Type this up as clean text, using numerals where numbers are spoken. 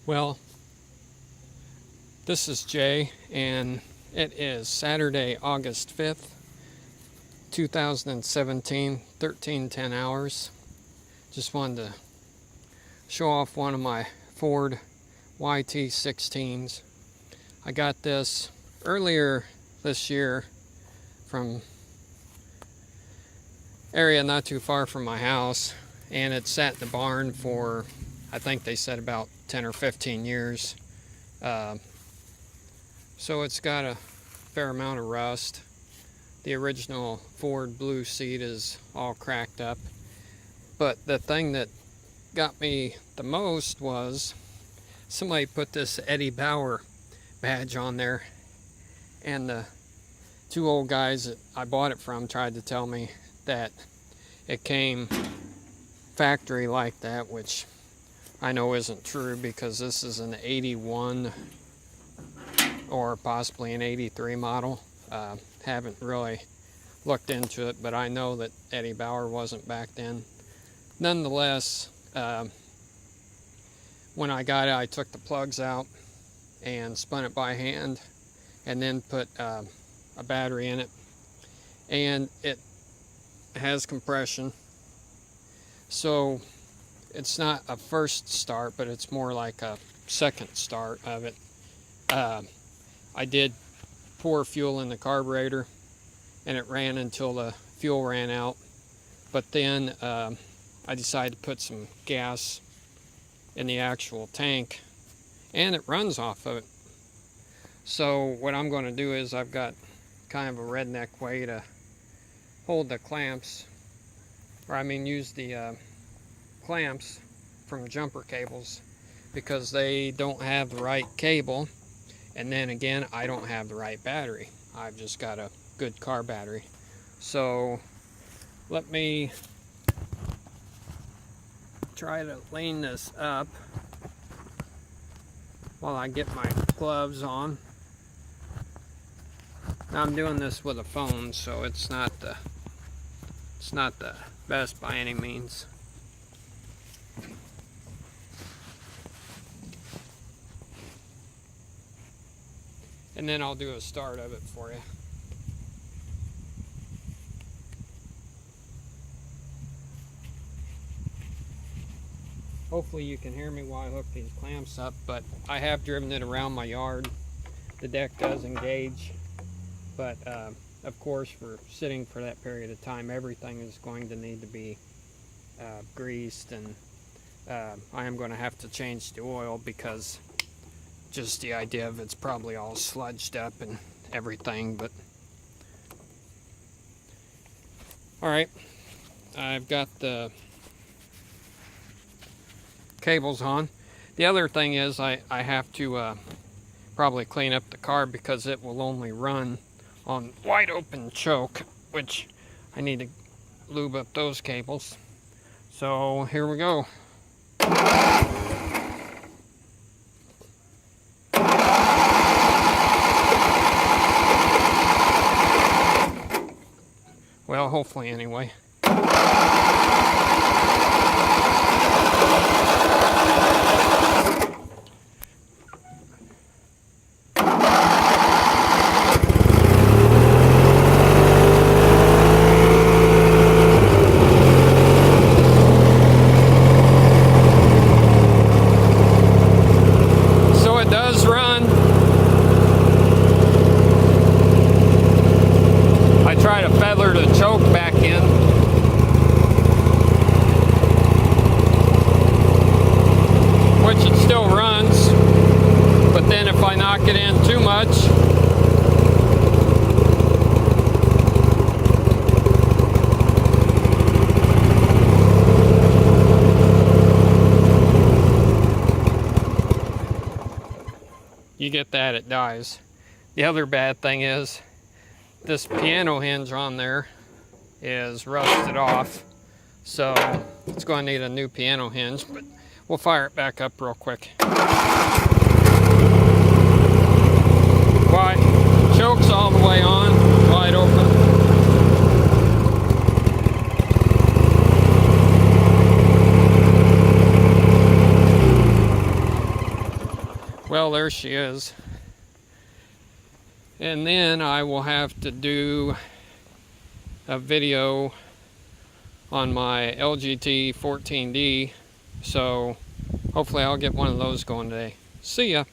Well, this is Jay, and it is Saturday, August 5th, 2017, 13:10 hours. Just wanted to show off one of my Ford YT16s. I got this earlier this year from area not too far from my house, and it sat in the barn for, I think they said, about 10 or 15 years. So it's got a fair amount of rust. The original Ford blue seat is all cracked up. But the thing that got me the most was somebody put this Eddie Bauer badge on there, and the two old guys that I bought it from tried to tell me that it came factory like that, which I know isn't true, because this is an 81 or possibly an 83 model. Haven't really looked into it, but I know that Eddie Bauer wasn't back then. Nonetheless, when I got it, I took the plugs out and spun it by hand, and then put a battery in it, and it has compression, so it's not a first start, but it's more like a second start of it. I did pour fuel in the carburetor, and it ran until the fuel ran out, but then I decided to put some gas in the actual tank, and it runs off of it. So what I'm going to do is, I've got kind of a redneck way to hold the clamps, or I mean use the clamps from jumper cables, because they don't have the right cable, and then again, I don't have the right battery. I've just got a good car battery. So let me try to lean this up while I get my gloves on. Now, I'm doing this with a phone, so it's not the best by any means. And then I'll do a start of it for you. Hopefully you can hear me while I hook these clamps up, but I have driven it around my yard. The deck does engage, but of course, for sitting for that period of time, everything is going to need to be greased, and I am going to have to change the oil, because just the idea of it's probably all sludged up and everything. But all right, I've got the cables on. The other thing is, I have to probably clean up the car, because it will only run on wide open choke, which I need to lube up those cables. So here we go. Well, hopefully anyway. So it does run. I try to feather the choke back in. Which it still runs, but then if I knock it in too much, you get that, it dies. The other bad thing is, this piano hinge on there is rusted off, so it's going to need a new piano hinge, but we'll fire it back up real quick. Wide, choke's all the way on, wide open. Well, there she is. And then I will have to do a video on my LGT 14D, so hopefully I'll get one of those going today. See ya.